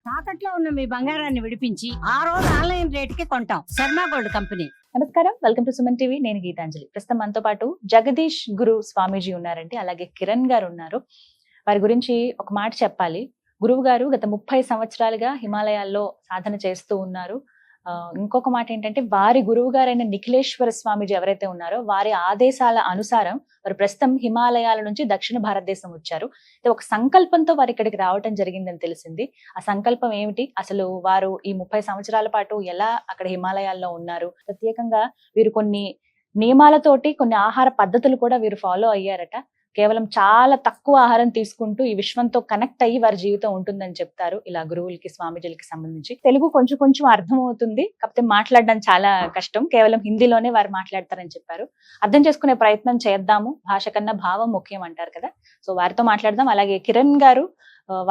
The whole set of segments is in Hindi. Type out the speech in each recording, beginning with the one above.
తాకట్లో ఉన్న మీ బంగారాన్ని విడిపించి ఆ రోజు ఆన్లైన్ రేటుకి కొంటాం. Sharma gold company. నమస్కారం, వెల్కమ్ టు సుమన్ టీవీ. నేను గీతాంజలి. ప్రస్తుతం మనతో పాటు జగదీష్ గురు స్వామీజీ ఉన్నారండి, అలాగే కిరణ్ గారు ఉన్నారు. వారి గురించి ఒక మాట చెప్పాలి. గురువు గారు గత 30 సంవత్సరాలుగా హిమాలయాల్లో సాధన చేస్తూ ఉన్నారు. ఇంకొక మాట ఏంటంటే, వారి గురువు గారైన నిఖిలేశ్వర స్వామీజీ ఎవరైతే ఉన్నారో వారి ఆదేశాల అనుసారం వారు ప్రస్తుతం హిమాలయాల నుంచి దక్షిణ భారతదేశం వచ్చారు. ఒక సంకల్పంతో వారు ఇక్కడికి రావటం జరిగిందని తెలిసింది. ఆ సంకల్పం ఏమిటి, అసలు వారు ఈ 30 సంవత్సరాల పాటు ఎలా అక్కడ హిమాలయాల్లో ఉన్నారు, ప్రత్యేకంగా వీరు కొన్ని నియమాలతోటి కొన్ని ఆహార పద్ధతులు కూడా వీరు ఫాలో అయ్యారట. కేవలం చాలా తక్కువ ఆహారం తీసుకుంటూ ఈ విశ్వంతో కనెక్ట్ అయ్యి వారి జీవితం ఉంటుందని చెప్తారు. ఇలా గురువులకి స్వామీజీలకి సంబంధించి తెలుగు కొంచెం కొంచెం అర్థం అవుతుంది, కాకపోతే మాట్లాడడం చాలా కష్టం. కేవలం హిందీలోనే వారు మాట్లాడతారని చెప్పారు. అర్థం చేసుకునే ప్రయత్నం చేద్దాము, భాష కన్నా భావం ముఖ్యం అంటారు కదా. సో వారితో మాట్లాడదాం. అలాగే కిరణ్ గారు,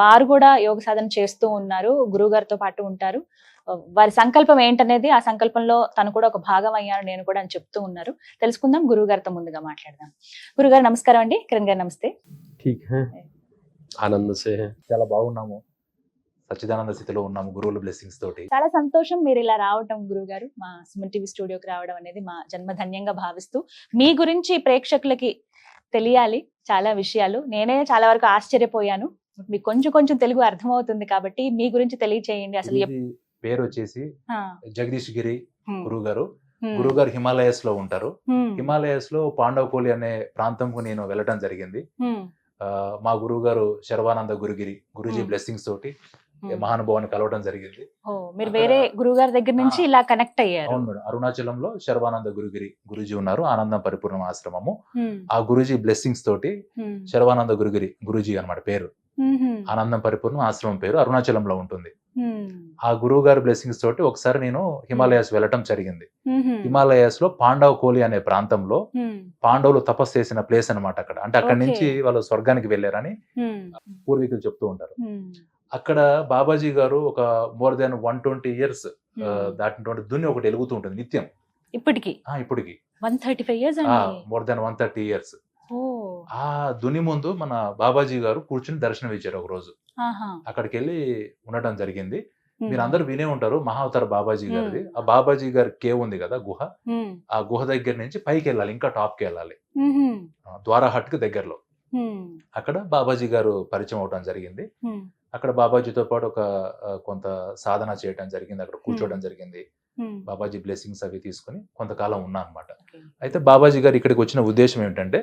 వారు కూడా యోగ సాధన చేస్తూ ఉన్నారు, గురువు గారితో పాటు ఉంటారు. వారి సంకల్పం ఏంటనేది, ఆ సంకల్పంలో తను కూడా ఒక భాగం అయ్యాను నేను కూడా అని చెప్తూ ఉన్నారు. తెలుసుకుందాం. గురువు గారితో ముందుగా మాట్లాడదాం. గురుగారు నమస్కారం అండి. కిరణ్ గారు నమస్తే. చాలా బాగున్నాము, సచ్చిదానంద స్థితిలో ఉన్నాము గురువుల బ్లెస్సింగ్స్ తోటి. చాలా సంతోషం మీరు ఇలా రావటం, గురువు గారు మా సుమన్ టీవీ స్టూడియోకి రావడం అనేది మా జన్మధన్యంగా భావిస్తూ, మీ గురించి ప్రేక్షకులకి తెలియాలి చాలా విషయాలు. నేనే చాలా వరకు ఆశ్చర్యపోయాను. మీకు కొంచెం కొంచెం తెలుగు అర్థమవుతుంది కాబట్టి మీ గురించి తెలియచేయండి. అసలు పేరు వచ్చేసి జగదీష్ గిరి గురువు గారు. గురువు గారు హిమాలయస్ లో ఉంటారు. హిమాలయస్ లో పాండవకోలి అనే ప్రాంతంకు నేను వెళ్ళడం జరిగింది. మా గురువు గారు శర్వానంద గురుగిరి గురుజీ బ్లెస్సింగ్స్ తోటి మహానుభావాన్ని కలవడం జరిగింది. మీరు వేరే గురువు గారి దగ్గర నుంచి ఇలా కనెక్ట్ అయ్యారు? అవును మేడం. అరుణాచలంలో శర్వానంద గురుగిరి గురుజీ ఉన్నారు, ఆనందం పరిపూర్ణ ఆశ్రమము. ఆ గురుజీ బ్లెస్సింగ్స్ తోటి శర్వానంద గురుగిరి గురుజీ అన్నమాట పేరు. ఆనందం పరిపూర్ణ ఆశ్రమం పేరు అరుణాచలంలో ఉంటుంది. ఆ గురువు గారి బ్లెస్సింగ్స్ తోటి ఒకసారి నేను హిమాలయాస్ వెళ్ళటం జరిగింది. హిమాలయాస్ లో పాండవ కోలి అనే ప్రాంతంలో పాండవులు తపస్సు చేసిన ప్లేస్ అన్నమాట అక్కడ. అంటే అక్కడి నుంచి వాళ్ళు స్వర్గానికి వెళ్ళారని పూర్వీకులు చెప్తూ ఉంటారు. అక్కడ బాబాజీ గారు ఒక మోర్ దాన్ 120 years దాటినటువంటి దున్ని ఒకటి వెలుగుతూ ఉంటుంది నిత్యం. ఇప్పటికి 135 years, మోర్ దాన్ 130 years. ఆ దుని ముందు మన బాబాజీ గారు కూర్చుని దర్శనం ఇచ్చారు ఒక రోజు. అక్కడికి వెళ్ళి ఉండటం జరిగింది. మీరు అందరూ వినే ఉంటారు మహావతార బాబాజీ గారిది. ఆ బాబాజీ గారి కేవ్ ఉంది కదా, గుహ. ఆ గుహ దగ్గర నుంచి పైకి వెళ్ళాలి, ఇంకా టాప్ కి వెళ్ళాలి, ద్వారహట్ కి దగ్గరలో. అక్కడ బాబాజీ గారు పరిచయం అవడం జరిగింది. అక్కడ బాబాజీతో పాటు కొంత సాధన చేయడం జరిగింది, అక్కడ కూర్చోవడం జరిగింది. బాబాజీ బ్లెస్సింగ్స్ అవి తీసుకుని కొంతకాలం ఉన్నా అనమాట. అయితే బాబాజీ గారు ఇక్కడికి వచ్చిన ఉద్దేశం ఏమిటంటే,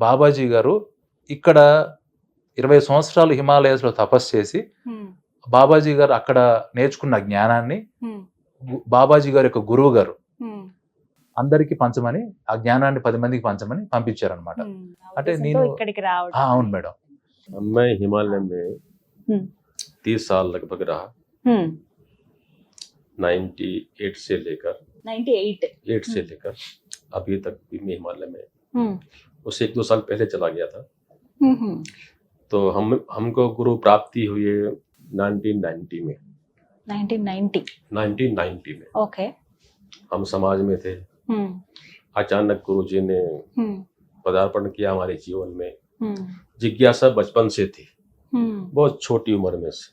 బాబాజీ గారు ఇక్కడ 20 సంవత్సరాలు హిమాలయాస్ లో తపస్సు చేసి బాబాజీ గారు అక్కడ నేర్చుకున్న జ్ఞానాన్ని బాబాజీ గారి యొక్క గురువు గారు అందరికి పంచమని, ఆ జ్ఞానాన్ని 10 మందికి పంచమని పంపించారనమాట. అంటే నేను అవును మేడం. मैं हिमालय में 30 साल लगभग रहा। 98 से लेकर 8 से लेकर अभी तक भी मैं हिमालय में, उससे 1-2 साल पहले चला गया था। तो हमको गुरु प्राप्ति हुई 1990 में। 1990 में ओके। हम समाज में थे। अचानक गुरु जी ने पदार्पण किया हमारे जीवन में। जिज्ञासा बचपन से थी, बहुत छोटी उम्र में से,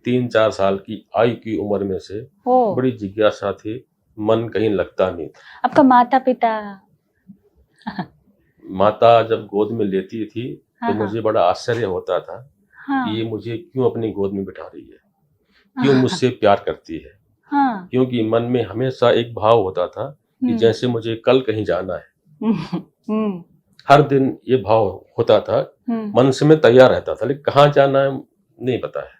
3-4 साल की आयु की उम्र में से बड़ी जिज्ञासा थी, मन कहीं लगता नहीं था। आपका माता पिता? माता जब गोद में लेती थी तो मुझे बड़ा आश्चर्य होता था कि ये मुझे क्यों अपनी गोद में बिठा रही है, क्यों मुझसे प्यार करती है। क्योंकि मन में हमेशा एक भाव होता था कि जैसे मुझे कल कहीं जाना है। हर दिन ये भाव होता था, मन से मैं तैयार रहता था, लेकिन कहाँ जाना है नहीं पता है।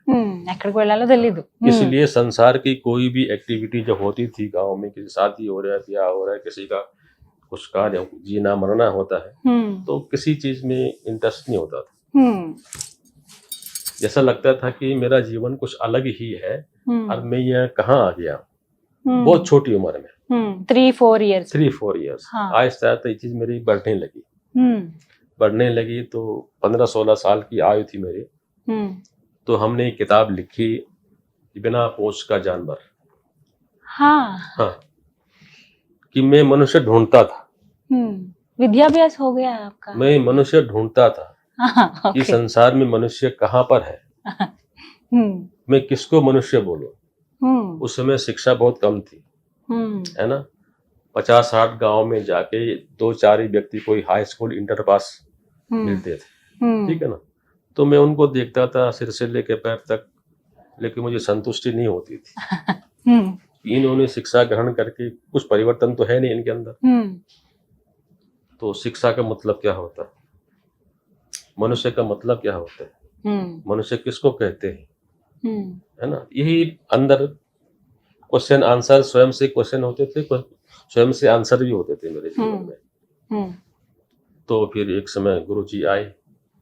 इसलिए संसार की कोई भी एक्टिविटी जो होती थी गांव में, किसी शादी हो रहा है, ब्याह हो रहा है, किसी का कुछ कार्य जीना मरना होता है, तो किसी चीज में इंटरेस्ट नहीं होता था। जैसा लगता था कि मेरा जीवन कुछ अलग ही है और मैं यहाँ कहाँ आ गया। बहुत छोटी उम्र में 3-4 years। आहिस्ता आहिस्ता ये चीज मेरी बढ़ने लगी। तो 15-16 साल की आयु थी मेरी, तो हमने एक किताब लिखी, बिना पूंछ का जानवर। हाँ, कि मैं मनुष्य ढूंढता था। विद्याभ्यास हो गया आपका? मैं मनुष्य ढूंढता था कि संसार में मनुष्य कहाँ पर है। हम्म मैं किसको मनुष्य बोलूं। हम्म उस समय शिक्षा बहुत कम थी, हम्म है ना। 50-60 गांव में जाके 2-4 ही व्यक्ति कोई हाई स्कूल इंटर पास मिलते थे, ठीक है ना। तो मैं उनको देखता था सिर से लेके पैर तक, लेकिन मुझे संतुष्टि नहीं होती थी। हम्म इन्होंने शिक्षा ग्रहण करके कुछ परिवर्तन तो है नहीं इनके अंदर। हम्म तो शिक्षा का मतलब क्या होता है, मनुष्य का मतलब क्या होता है, मनुष्य किसको कहते हैं, है ना। यही अंदर क्वेश्चन आंसर, स्वयं से क्वेश्चन होते थे, स्वयं से आंसर भी होते थे मेरे जीवन में। तो फिर एक समय गुरुजी आए,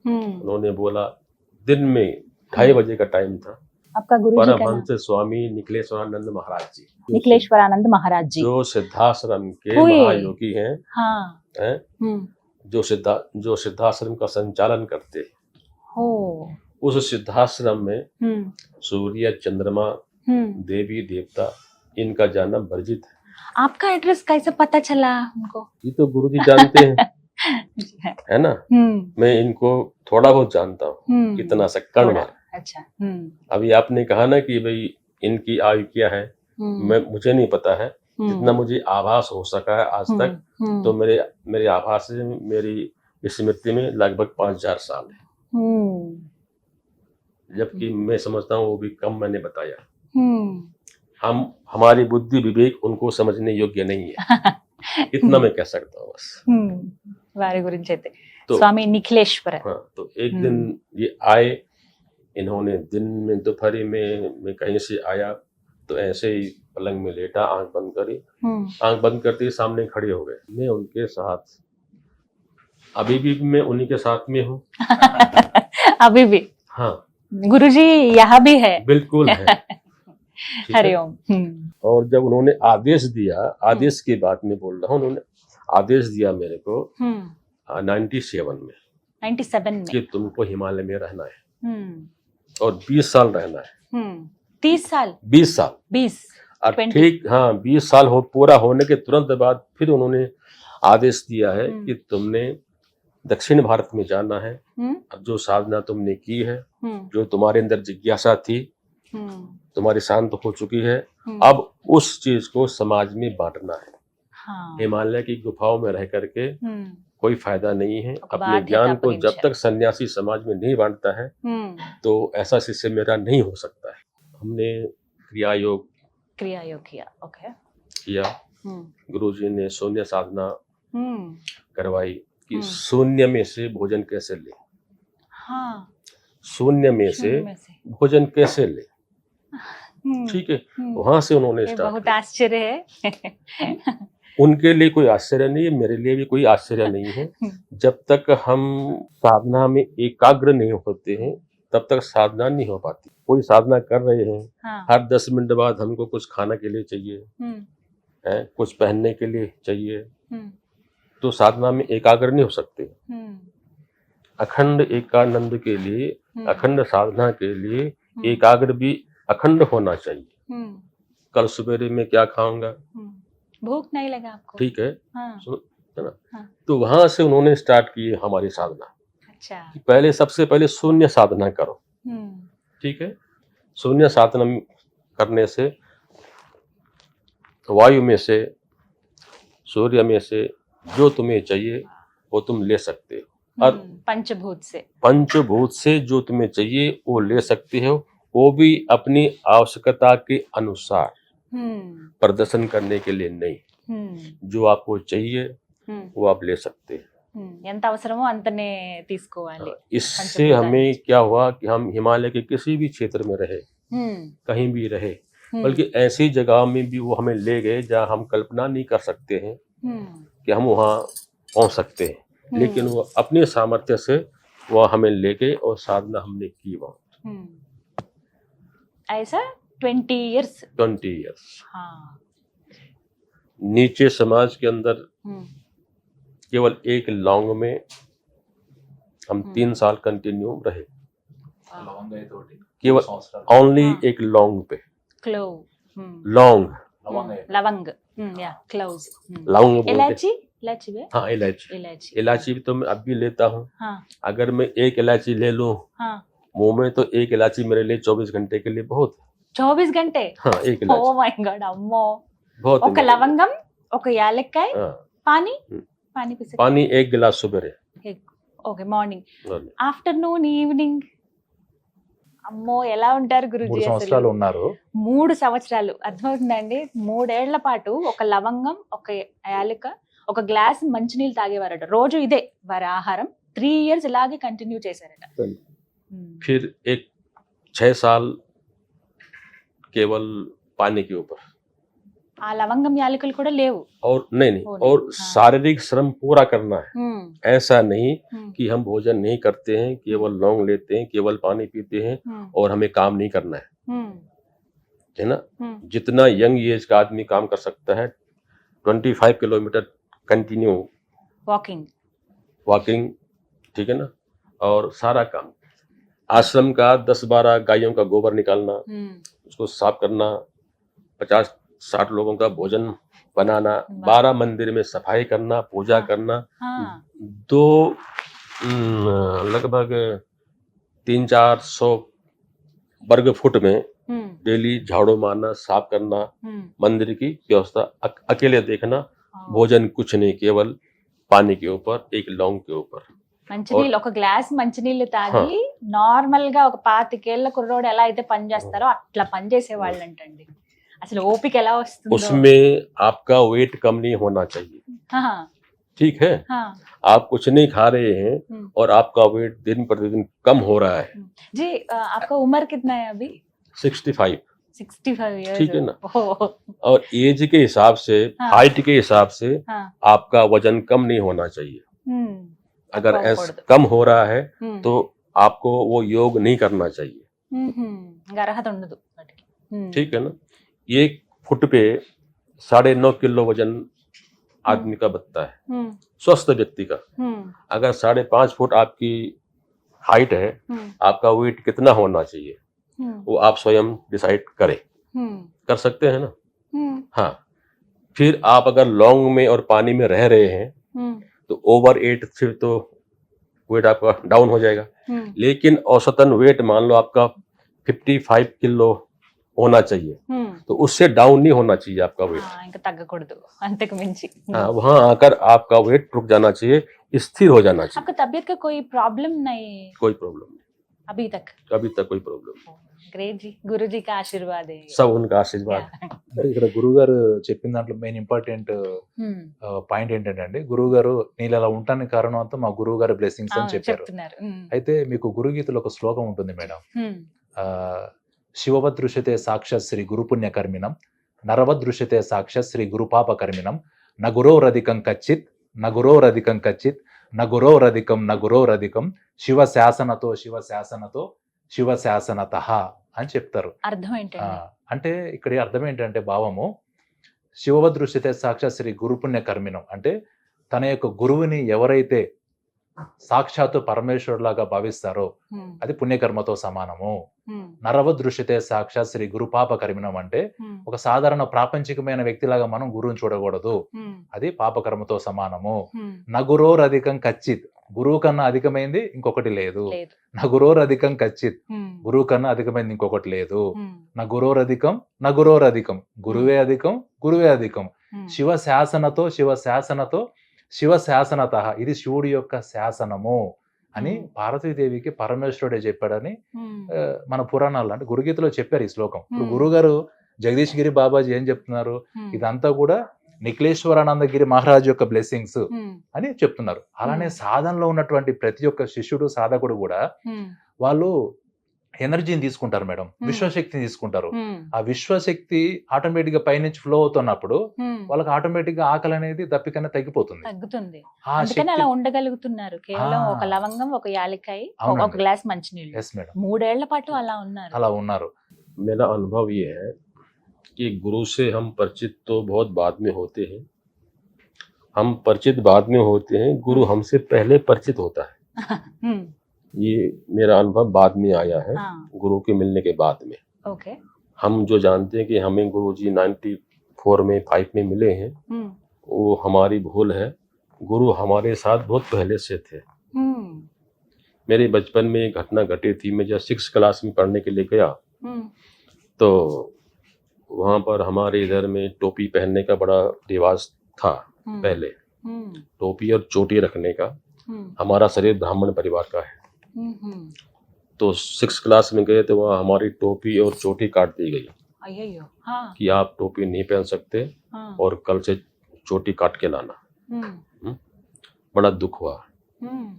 उन्होंने बोला, दिन में 2:30 बजे का टाइम था। आपका गुरुजी का नाम? परमहंस स्वामी निखिलेश्वरानंद महाराज जी, निखिलेश्वरानंद महाराज जी, जो सिद्धाश्रम के हुए। महायोगी हैं, हाँ हैं, जो सिद्धाश्रम का संचालन करते हैं। हो उस सिद्धाश्रम में सूर्य, चंद्रमा, देवी देवता, इनका जानना वर्जित है। आपका एड्रेस कैसे पता चला उनको? ये तो गुरुजी जानते हैं, है ना। मैं इनको थोड़ा बहुत जानता हूँ, इतना सा कण मार। अच्छा अभी आपने कहा ना कि भाई इनकी आयु क्या है, मुझे नहीं पता है। जितना मुझे आभास हो सका है आज तक, तो मेरे आभास से मेरी स्मृति में लगभग 5000 साल है, जबकि मैं समझता हूँ वो भी कम मैंने बताया। हमारी बुद्धि विवेक उनको समझने योग्य नहीं है, इतना मैं कह सकता हूँ बस। वारी गुరించి అయితే तो स्वामी निखिलेश्वर। हाँ, तो एक दिन ये आए, इन्होंने दिन में दोपहर में मैं कहीं से आया तो ऐसे ही पलंग में लेटा, आंख बंद करी, आंख बंद करते ही सामने खड़े हो गए। मैं उनके साथ, अभी भी मैं उन्हीं के साथ में हूँ। अभी भी? हाँ, गुरुजी यहाँ भी है? बिल्कुल है। हरिओम। और जब उन्होंने आदेश दिया, आदेश की बात में बोल रहा हूँ, उन्होंने आदेश दिया मेरे को 97 में कि तुमको हिमालय में रहना है और 20 साल रहना है। 30 साल? 20 साल। 20 और ठीक, हाँ, 20 साल पूरा होने के तुरंत बाद फिर उन्होंने आदेश दिया है कि तुमने दक्षिण भारत में जाना है। अब जो साधना तुमने की है, जो तुम्हारे अंदर जिज्ञासा थी, तुम्हारी शांत हो चुकी है, अब उस चीज को समाज में बांटना है। हाँ। हिमालय की गुफाओं में रह करके कोई फायदा नहीं है। अपने ज्ञान को जब तक सन्यासी समाज में नहीं बांटता है, तो ऐसा शिष्य मेरा नहीं हो सकता है। हमने क्रिया योग किया, ओके, किया। गुरुजी ने शून्य साधना करवाई कि शून्य में से भोजन कैसे ले। हाँ, शून्य में से भोजन कैसे ले, ठीक है। वहां से उन्होंने स्टार्ट। बहुत आश्चर्य है। उनके लिए कोई आश्चर्य नहीं है, मेरे लिए भी कोई आश्चर्य नहीं है। जब तक हम साधना में एकाग्र नहीं होते हैं, तब तक साधना नहीं हो पाती। कोई साधना कर रहे हैं, हाँ। हर 10 मिनट बाद हमको कुछ खाने के लिए चाहिए, है, कुछ पहनने के लिए चाहिए, तो साधना में एकाग्र नहीं हो सकते। अखंड एकानंद के लिए, अखंड साधना के लिए एकाग्र भी अखंड होना चाहिए। कल सवेरे में क्या खाऊंगा, भूख नहीं लगा आपको, ठीक है, हाँ। है ना। हाँ। तो वहां से उन्होंने स्टार्ट की हमारी साधना। अच्छा। कि पहले, सबसे पहले शून्य साधना करो, ठीक है। शून्य साधना करने से वायु में से, सूर्य में से जो तुम्हें चाहिए वो तुम ले सकते हो। और पंचभूत से जो तुम्हें चाहिए वो ले सकते हो, वो भी अपनी आवश्यकता के अनुसार, प्रदर्शन करने के लिए नहीं। जो आपको चाहिए वो आप ले सकते हैं। ఎంత అవసరమో అంతనే తీసుకోవాలి। इससे हमें क्या हुआ कि हम हिमालय के किसी भी क्षेत्र में रहे, कहीं भी रहे, बल्कि ऐसी जगह में भी वो हमें ले गए जहाँ हम कल्पना नहीं कर सकते हैं कि हम वहाँ पहुँच सकते हैं। लेकिन वो अपने सामर्थ्य से वो हमें ले गए और साधना हमने की वहाँ। ऐसा 20 इयर्स। हाँ। नीचे समाज के अंदर केवल एक लौंग में हम 3 साल कंटिन्यू रहे, केवल ओनली एक लौंग पे। लौंग, लवंग, या क्लोव्स, लौंग, इलायची। हाँ, इलायची तो मैं अब भी लेता हूँ। हाँ। अगर मैं एक इलायची ले लूं, हाँ। मुंह में तो एक इलायची मेरे लिए 24 घंटे के लिए बहुत है। 24 గంటే हाँ, एक ఓ इलायची మై గాడ్ అమ్మో बहुत ఒక है। లవంగం ఒక యాలక్కాయ हाँ, పానీ हम्म। పానీ పిసి पानी 1 गिलास सुबह ఓకే మార్నింగ్ ఆఫ్టర్నూన్ ఈవినింగ్ అమ్మో ఎలా ఉంటారు 3 గురుజీ సంవత్సరాలు అసలు ఉన్నారు. 3 సంవత్సరాలు అర్థమవుతుందండి 3 ఏళ్ల పాటు ఒక లవంగం ఒక యాలక ఒక గ్లాస్ మంచినీళ్ళు తాగేవారట రోజు ఇదే వారి ఆహారం 3 ఇయర్స్ ఇలాగే కంటిన్యూ చేశారట फिर एक 6 साल केवल पानी के ऊपर ఆ లవంగం యాలకులు కూడా లేవు और नहीं वो और नहीं, हाँ। शारीरिक श्रम पूरा करना है। హ్మ్, ऐसा नहीं హ్మ్, कि हम भोजन नहीं करते हैं, केवल लौंग लेते हैं, केवल पानी पीते हैं హ్మ్, और हमें काम नहीं करना హ్మ్, है ना। హ్మ్. जितना यंग एज का आदमी काम कर सकता है 25 किलोमीटर कंटिन्यू వాకింగ్ वॉकिंग, ठीक है ना, और सारा काम आश्रम का 10-12 गायों का गोबर निकालना, హ్మ్, उसको साफ करना, 50-60 लोगों का भोजन बनाना, वाह। 12 मंदिर में सफाई करना, पूजा हाँ। करना, హా, दो लगभग 300-400 वर्ग फुट में హ్మ్, डेली झाड़ू मारना, साफ करना, హ్మ్. मंदिर की व्यवस्था अकेले देखना, ఆ. भोजन कुछ नहीं, केवल पानी के ऊपर, एक लौंग के ऊपर। మంచినీళ్ళు ఒక గ్లాస్ మంచినీళ్ళు తాగి నార్మల్ గా ఒక 25 కుర్రోడు ఎలా అయితే పని చేస్తారో అట్లా పని చేసే వాళ్ళు అంటండి అసలు ఓపిక ఎలా వస్తుందో उसमें आपका वेट कम नहीं होना चाहिए, హా, ठीक है। హా. आप कुछ नहीं खा रहे हैं हम्म। और आपका वेट दिन प्रतिदिन कम हो रहा है, जी आपका उम्र कितना है अभी 65, 65 इयर्स ठीक है ना। ओह, और एज के हिसाब से, हाँ। हाइट के हिसाब से हाँ. आपका वजन कम नहीं होना चाहिए। हम्म, अगर तక్కువ ऐसा అవ్వకూడదు. कम हो रहा है हम्म, तो आपको वो योग नहीं करना चाहिए, ఇంకా అర్హత ఉండదు వాటికి. ठीक है ना। एक फुट पे 9.5 किलो वजन आदमी का बनता है, हम्म, स्वस्थ व्यक्ति का। हम्म, अगर 5.5 फुट आपकी हाइट है, हम्म, आपका वेट कितना होना चाहिए हम्म, वो आप स्वयं डिसाइड करें, हम्म, कर सकते हैं ना। हम्म, हाँ, फिर आप अगर लौंग में और पानी में रह रहे हैं हम्म, तो ओवर 8 फिर तो वेट आपका डाउन हो जाएगा। हम्म, लेकिन औसतन वेट मान लो आपका 55 किलो होना चाहिए, हम्म. तो उससे डाउन नहीं होना चाहिए आपका वेट। ఇంకా తగ్గకూడదు అంతకు మించి. हाँ, वहां आकर आपका वेट रुक जाना चाहिए, स्थिर हो जाना चाहिए, आपका तबीयत का कोई प्रॉब्लम नहीं कोई प्रॉब्लम नहीं, अभी तक. अभी तक कोई प्रॉब्लम नहीं, ग्रेट जी गुरु जी का आशीर्वाद है. सब उनका आशीर्वाद। అంటే ఇక్కడ గురువు గారు చెప్పిన దాంట్లో మెయిన్ ఇంపార్టెంట్ హ్మ్. పాయింట్ ఏంటంటే అండి, గురువు గారు నేను అలా ఉంటానికి కారణం అంతా మా గురువు గారి బ్లెస్సింగ్స్ అని అవును, చెప్పారు. చెప్తున్నారు. హ్మ్. అయితే మీకు గురుగీతలో ఒక శ్లోకం ఉంటుంది మేడం. హ్మ్. ఆ శివవదృశ్యతే సాక్షాత్ శ్రీ గురుపుణ్యకర్మిణం, నరవదృశ్యతే సాక్షాత్ శ్రీ గురుపాపకర్మిణం, నగురోరధికం కచ్చిత్, నగురోరధికం కచ్చిత్, నగురోరధికం నగురోరధికం, శివ శాసనతో శివ శాసనతో శివ శాసనత అని చెప్తారు. అర్థం ఏంటండి? అంటే ఇక్కడ అర్థం ఏంటంటే భావము, శివవదృశ్యతే సాక్షాత్ శ్రీ గురుపుణ్యకర్మిణం అంటే తన యొక్క గురువుని ఎవరైతే సాక్షాత్తు పరమేశ్వరులాగా భావిస్తారో హ్మ్. అది పుణ్యకర్మతో సమానము. హ్మ్. నరవదృశ్యతే సాక్షాత్ శ్రీ గురుపాపకర్మిణం అంటే హ్మ్. ఒక సాధారణ ప్రాపంచికమైన వ్యక్తిలాగా మనం గురువుని చూడకూడదు, హ్మ్. అది పాపకర్మతో సమానము. హ్మ్. నగురోరధికం కచ్చిత్, గురువు కన్నా అధికమైంది ఇంకొకటి లేదు. లేదు. నగురోరధికం కచ్చిత్, హ్మ్. గురువు కన్నా అధికమైంది ఇంకొకటి లేదు. హ్మ్. నగురోరధికం నగురోరధికం, గురువే అధికం గురువే అధికం, హ్మ్. శివ శాసనతో శివ శాసనతో శివ శాసనత, ఇది శివుడి యొక్క శాసనము అని పార్వతీదేవికి పరమేశ్వరుడే చెప్పాడని హ్మ్. మన పురాణాల్లో అంటే గురుగీతలో చెప్పారు ఈ శ్లోకం. ఇప్పుడు Hmm. గురువు గారు జగదీష్ గిరి బాబాజీ ఏం చెప్తున్నారు, హ్మ్. ఇదంతా కూడా నిఖిలేశ్వరానందగిరి మహారాజ్ యొక్క బ్లెస్సింగ్స్ హ్మ్. అని చెప్తున్నారు. అలానే సాధనలో ఉన్నటువంటి ప్రతి ఒక్క శిష్యుడు సాధకుడు కూడా హ్మ్. వాళ్ళు ఎనర్జీని తీసుకుంటారు మేడం, Hmm. విశ్వశక్తిని తీసుకుంటారు. హ్మ్. ఆ విశ్వశక్తి ఆటోమేటిక్ గా పైనుంచి ఫ్లో అవుతున్నప్పుడు హ్మ్. వాళ్ళకి ఆటోమేటిక్ గా ఆకలి అనేది దప్పికనే తగ్గిపోతుంది. తగ్గుతుంది. ఆ అందుకని శక్తి అలా ఉండగలుగుతున్నారు. కేవలం ఆ. ఒక లవంగం, ఒక యాలక్కాయ, ఒక అవునండి. గ్లాస్ మంచినీళ్ళు. ఎస్ మేడం, 3 ఏళ్ల పాటు అలా ఉన్నారు. అలా ఉన్నారు. मेरा अनुभव ये है कि गुरु से हम परिचित तो बहुत बाद में होते हैं, हम परिचित बाद में होते हैं, गुरु हमसे पहले परिचित होता है। హ్మ్. ये मेरा अनुभव बाद में आया है, हाँ. गुरु के मिलने के बाद में। ఓకే. हम जो जानते हैं कि हमें गुरु जी 94 में 5 में मिले हैं, హ్మ్. वो हमारी भूल है। गुरु हमारे साथ बहुत पहले से थे। హ్మ్. मेरे बचपन में एक घटना घटी थी। मैं जब 6 क्लास में पढ़ने के लिए गया हम्म, तो वहाँ पर हमारे इधर में टोपी पहनने का बड़ा रिवाज था हम्म, पहले, हम्म, टोपी और चोटी रखने का। हम्म, हमारा शरीर ब्राह्मण परिवार का है, हम्म, तो 6 क्लास में गए तो वहाँ हमारी टोपी और चोटी काट दी गई अय्यो, हाँ, कि आप टोपी नहीं पहन सकते हाँ, और कल से चोटी काट के लाना। हम्म, बड़ा दुख हुआ, हम्म,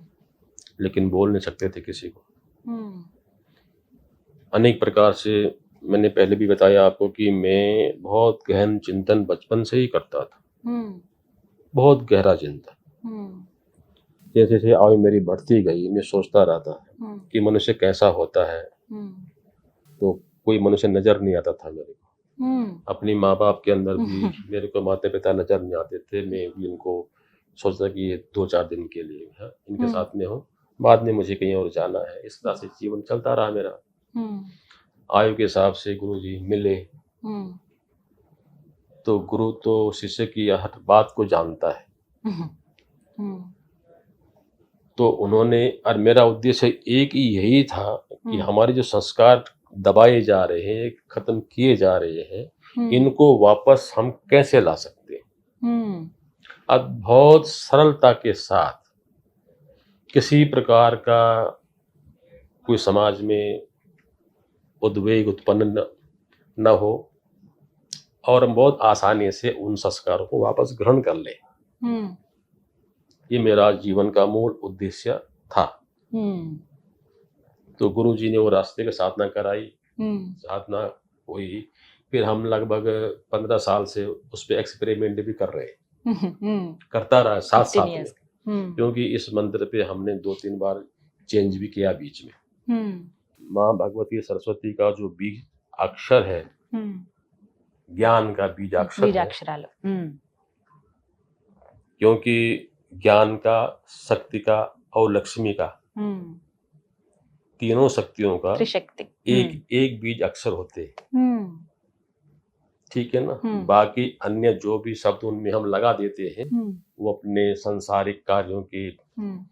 लेकिन बोल नहीं सकते थे किसी को। हम्म, अनेक प्रकार से मैंने पहले भी बताया आपको कि मैं बहुत गहन चिंतन बचपन से ही करता था, हम्म, बहुत गहरा चिंतन। हम्म, जैसे जैसे आयु मेरी बढ़ती गई, मैं सोचता रहता हम्म, कि मनुष्य कैसा होता है, हम्म, तो कोई मनुष्य नजर नहीं आता था मेरे को। हम्म, अपनी माँ बाप के अंदर भी मेरे को माता पिता नजर नहीं आते थे। मैं भी उनको सोचता कि ये 2-4 दिन के लिए है, इनके हम्म, साथ में हो, बाद में मुझे कहीं और जाना है। इस तरह से जीवन चलता रहा मेरा। हम्म, आयु के हिसाब से गुरु जी मिले, हम्म, तो गुरु तो शिष्य की हर बात को जानता है। हम्म, तो उन्होंने, और मेरा उद्देश्य एक ही यही था कि हम्म, हमारे जो संस्कार दबाए जा रहे हैं, खत्म किए जा रहे हैं, हम्म, इनको वापस हम कैसे ला सकते हैं। हम्म, अब बहुत सरलता के साथ, किसी प्रकार का कोई समाज में उद्वेग उत्पन्न न हो, और हम बहुत आसानी से उन संस्कारों को वापस ग्रहण कर लें। हम्म, ये मेरा जीवन का मूल उद्देश्य था। हम्म, तो गुरु जी ने वो रास्ते की साधना कराई, हम्म, साधना हुई। फिर हम लगभग 15 साल से उस पर एक्सपेरिमेंट भी कर रहे हैं, करता रहा साथ 15 साथ में, years, हम्म, क्योंकि इस मंत्र पे हमने 2-3 बार चेंज भी किया बीच में। हम्म, माँ भगवती सरस्वती का जो बीज अक्षर है, हम्म, ज्ञान का बीजाक्षर है, बीजाक्षराలు, क्योंकि ज्ञान का, शक्ति का और लक्ष्मी का, हम्म, तीनों शक्तियों का त्रिशक्ति, एक एक बीज अक्षर होते हैं, हम्म, ठीक है ना। हम्म, बाकी अन्य जो भी शब्द उनमें हम लगा देते हैं, हम्म, वो अपने सांसारिक कार्यों के हम्म,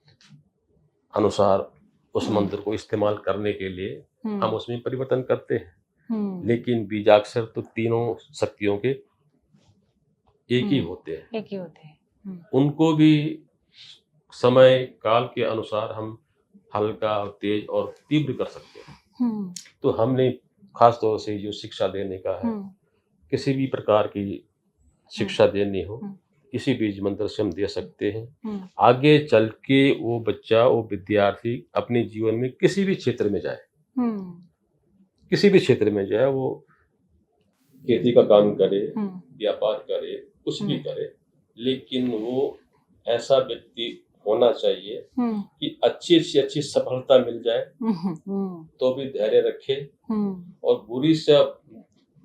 अनुसार उस हम्म, मंत्र को इस्तेमाल करने के लिए हम्म, हम उसमें परिवर्तन करते हैं। हम्म, लेकिन बीजाक्षर तो तीनों शक्तियों के एक ही हम्म, होते हैं। एक ही होते हैं, उनको भी समय काल के अनुसार हम हल्का और तेज और तीव्र कर सकते हैं। हम्म, तो हमने खास तौर से जो शिक्षा देने का है, हम्म, किसी भी प्रकार की शिक्षा देनी हो, हम्म, इसी बीज मंत्र से हम दे सकते हैं। हम्म, आगे चल के वो बच्चा, वो विद्यार्थी अपने जीवन में किसी भी क्षेत्र में जाए, हम्म, किसी भी क्षेत्र में जाए, वो खेती का काम करे, हम्म, व्यापार करे, कुछ भी करे, लेकिन वो ऐसा व्यक्ति होना चाहिए हम्म, कि अच्छी से अच्छी सफलता मिल जाए हम्म, तो भी धैर्य रखे, हम्म, और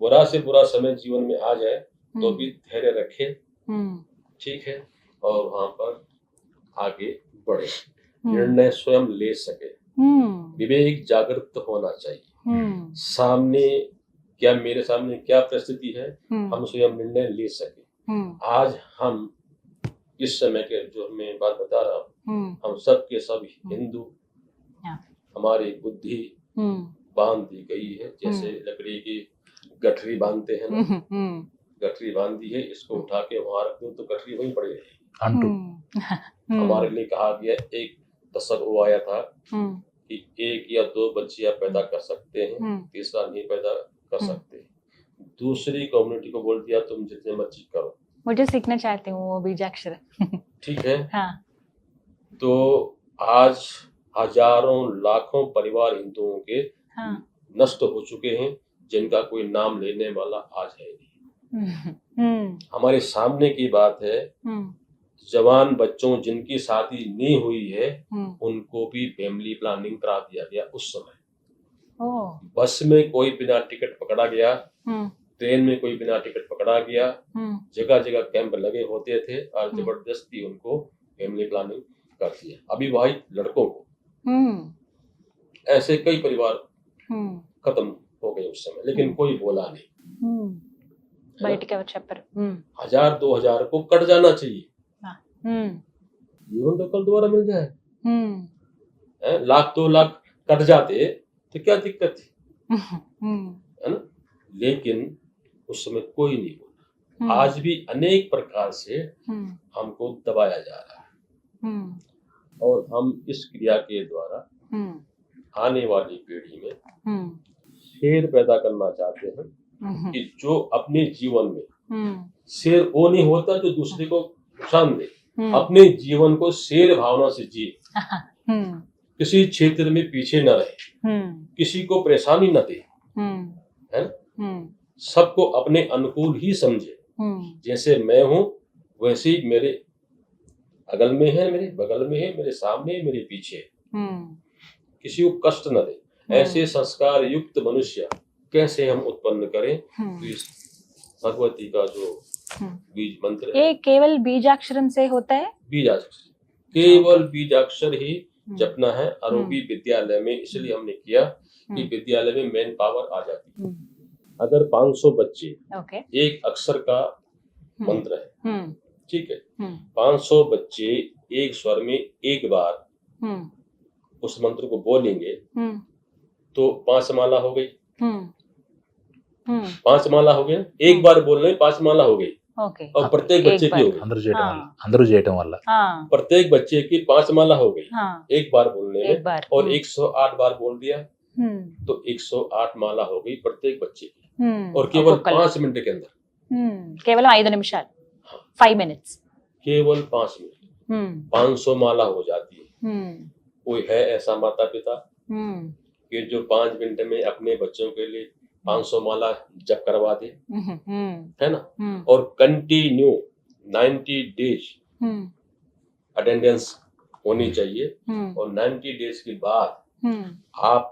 बुरा से बुरा समय जीवन में आ जाए तो भी धैर्य रखे, हम्म, ठीक है, और वहां पर आगे बढ़े, निर्णय स्वयं ले सके, विवेक जागृत होना चाहिए। सामने क्या, मेरे सामने क्या परिस्थिति है, हम स्वयं निर्णय ले सके। आज हम इस समय के जो मैं बात बता रहा हूँ, हम सब के सब हिंदू, हमारी बुद्धि बांध दी गई है, जैसे लकड़ी की गठरी बांधते हैं ना, गठरी बांध दी है, इसको उठा के वहां रख दो तो गठरी वहीं पड़ी रहेगी। हमारे लिए कहा गया, एक दशक वो आया था कि 1 या 2 बच्चियां पैदा कर सकते हैं, तीसरा नहीं पैदा कर सकते। दूसरी कम्युनिटी को बोल दिया तुम जितने मर्जी करो। मुझे सीखना चाहती हूँ वो बीजाक्षर। ठीक है। हाँ। तो आज हजारों लाखों परिवार हिंदुओं के नष्ट हो चुके हैं, जिनका कोई नाम लेने वाला आज है नहीं। हमारे सामने की बात है, जवान बच्चों जिनकी शादी नहीं हुई है, उनको भी फैमिली प्लानिंग करा दिया गया उस समय। बस में कोई बिना टिकट पकड़ा गया, ट्रेन में कोई बिना टिकट पकड़ा गया, जगह जगह कैंप लगे होते थे और जबरदस्ती उनको फैमिली प्लानिंग कर दिया। अभी भाई लड़कों को ऐसे कई परिवार खत्म हो गए उस समय, लेकिन कोई बोला नहीं। బయటికి ఎవరు చెప్పరు। 1000-2000 को कट जाना चाहिए, जीवन तो कल दोबारा मिल जाए। लाख 2 लाख कट जाते तो क्या दिक्कत थी, है ना। लेकिन उस समय कोई नहीं बोला। आज भी अनेक प्रकार से हमको दबाया जा रहा है, और हम इस क्रिया के द्वारा आने वाली पीढ़ी में शेर पैदा करना चाहते हैं कि जो अपने जीवन में शेर वो नहीं होता जो दूसरे को नुकसान दे, अपने जीवन को शेर भावना से जिए, किसी क्षेत्र में पीछे न रहे, किसी को परेशानी न दे, है ना? सबको अपने अनुकूल ही समझे। जैसे मैं हूँ वैसे ही मेरे अगल में है, मेरे बगल में है, मेरे सामने है, मेरे पीछे है। किसी को कष्ट न दे। ऐसे संस्कार युक्त मनुष्य कैसे हम उत्पन्न करें? तो इस भगवती का जो बीज मंत्र है, ये केवल बीजाक्षरम से होता है? बीजाक्षर, केवल बीजाक्षर ही जपना है। आरोग्य विद्यालय में इसलिए हमने किया कि विद्यालय में मेन पावर आ जाती है। अगर 500 बच्चे एक अक्षर का मंत्र है, ठीक है, 500 बच्चे एक स्वर में एक बार उस मंत्र को बोलेंगे तो 5 माला हो गई। 5 माला हो गई, एक बार बोलने में 5 माला हो गई। और प्रत्येक बच्चे की हो गई, అందరూ చేయటం వల్ల प्रत्येक बच्चे की 5 माला हो गई एक बार बोलने में। और 108 बार बोल दिया तो 108 माला हो गई प्रत्येक बच्चे की, और केवल 5 मिनट के अंदर, केवल 5 निमिषाలు, 5 minutes, केवल 5 मिनट 500 माला हो जाती है। कोई है ऐसा माता पिता कि जो 5 मिनट में अपने बच्चों के लिए 500 माला जप करवा दे, है ना? और कंटिन्यू 90 डेज अटेंडेंस होनी चाहिए, और 90 डेज के बाद आप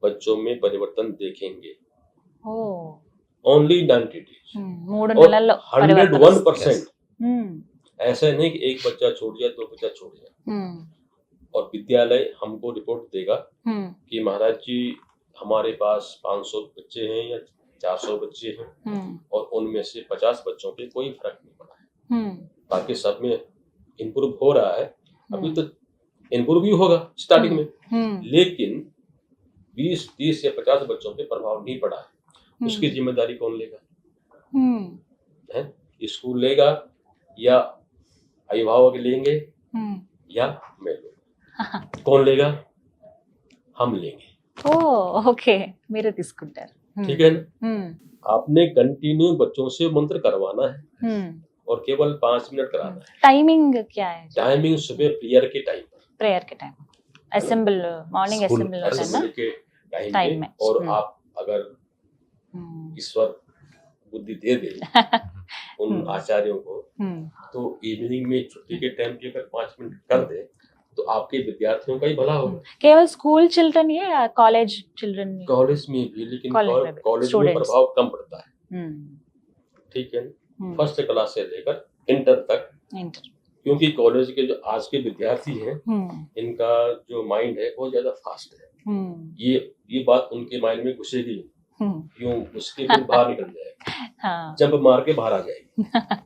बच्चों में परिवर्तन देखेंगे। Only 90 days, 101%। ऐसा नहीं कि एक बच्चा छूट जाए, 2 बच्चा छूट जाए। और विद्यालय हमको रिपोर्ट देगा कि महाराज जी हमारे पास 500 बच्चे हैं या 400 बच्चे हैं, और उनमें से 50 बच्चों पे कोई फर्क नहीं पड़ा है, बाकी सब में इम्प्रूव हो रहा है। अभी तो इम्प्रूव ही होगा स्टार्टिंग में, लेकिन 20, 30 या 50 बच्चों पे प्रभाव नहीं पड़ा है। उसकी जिम्मेदारी कौन लेगा? है स्कूल लेगा, या अभिभावक लेंगे, या मैं लूंगा? कौन लेगा? हम लेंगे। ओके, मेरे తీసుకుంటారు। ठीक है ना? आपने कंटिन्यू बच्चों से मंत्र करवाना है, और केवल 5 मिनट कराना है। टाइमिंग क्या है? टाइमिंग सुबह प्रेयर के टाइम पर, प्रेयर के टाइम, असेंबल, मॉर्निंग असेंबल होता है ना, असेंबली के टाइम टाइम में। में। और आप अगर ईश्वर बुद्धि दे दे उन आचार्यों को, तो इवनिंग में छुट्टी के टाइम की अगर 5 मिनट कर दे तो आपके विद्यार्थियों का ही भला होगा। केवल स्कूल चिल्ड्रन या कॉलेज चिल्ड्रन? कॉलेज में भी, लेकिन कॉलेज में प्रभाव कम पड़ता है, ठीक है। फर्स्ट क्लास से लेकर इंटर तक, क्योंकि कॉलेज के जो आज के विद्यार्थी हैं, इनका जो माइंड है वो ज्यादा फास्ट है। ये बात उनके माइंड में घुसेगी, यूं उसके फिर बाहर निकल जाएगा, जंप मार के बाहर आ जाएगी।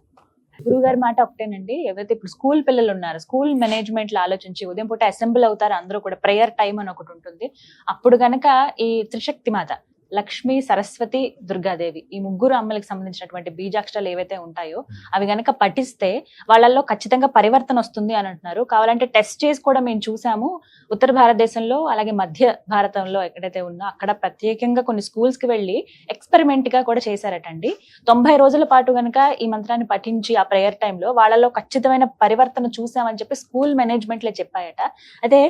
గురుగారి మాట ఒకటేనండి, ఎవరైతే ఇప్పుడు స్కూల్ పిల్లలు ఉన్నారో స్కూల్ మేనేజ్మెంట్ లో ఆలోచించి ఉదయం పూట అసెంబ్లీ అవుతారు అందరూ కూడా, ప్రేయర్ టైం అని ఒకటి ఉంటుంది. అప్పుడు గనక ఈ త్రిశక్తి మాత లక్ష్మి, సరస్వతి, దుర్గాదేవి, ఈ ముగ్గురు అమ్మలకు సంబంధించినటువంటి బీజాక్షరాలు ఏవైతే ఉంటాయో అవి గనక పఠిస్తే వాళ్ళల్లో ఖచ్చితంగా పరివర్తన వస్తుంది అని అంటున్నారు. కావాలంటే టెస్ట్ చేసి కూడా మేము చూసాము. ఉత్తర భారతదేశంలో అలాగే మధ్య భారతంలో ఎక్కడైతే ఉన్నా అక్కడ ప్రత్యేకంగా కొన్ని స్కూల్స్ కి వెళ్ళి ఎక్స్పెరిమెంట్ గా కూడా చేశారటండి. 90 రోజుల పాటు గనక ఈ మంత్రాన్ని పఠించి ఆ ప్రేయర్ టైంలో వాళ్ళలో ఖచ్చితమైన పరివర్తన చూసామని చెప్పి స్కూల్ మేనేజ్మెంట్ లో చెప్పాయట. అదే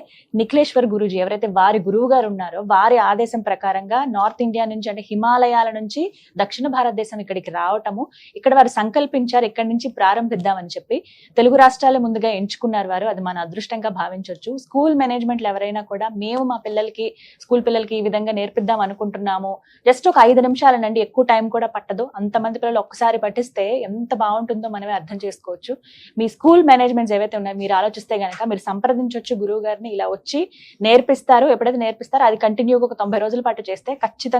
నిఖిలేశ్వర్ గురూజీ ఎవరైతే వారి గురువు గారు ఉన్నారో వారి ఆదేశం ప్రకారంగా నార్త్ ఇండియా నుంచి, అంటే హిమాలయాల నుంచి దక్షిణ భారతదేశం ఇక్కడికి రావటము, ఇక్కడ వారు సంకల్పించారు ఇక్కడి నుంచి ప్రారంభిద్దామని చెప్పి. తెలుగు రాష్ట్రాల ముందుగా ఎంచుకున్నారు వారు, అది మన అదృష్టంగా భావించవచ్చు. స్కూల్ మేనేజ్మెంట్లు ఎవరైనా కూడా మేము మా పిల్లలకి, స్కూల్ పిల్లలకి ఈ విధంగా నేర్పిద్దాం అనుకుంటున్నాము, జస్ట్ ఒక 5 నిమిషాలనండి, ఎక్కువ టైం కూడా పట్టదు. అంతమంది పిల్లలు ఒక్కసారి పఠిస్తే ఎంత బాగుంటుందో మనమే అర్థం చేసుకోవచ్చు. మీ స్కూల్ మేనేజ్మెంట్స్ ఏవైతే ఉన్నాయో మీరు ఆలోచిస్తే గనక మీరు సంప్రదించవచ్చు గురువు గారిని. ఇలా వచ్చి నేర్పిస్తారు, ఎప్పుడైతే నేర్పిస్తారో అది కంటిన్యూగా ఒక 90 రోజుల పాటు చేస్తే ఖచ్చితంగా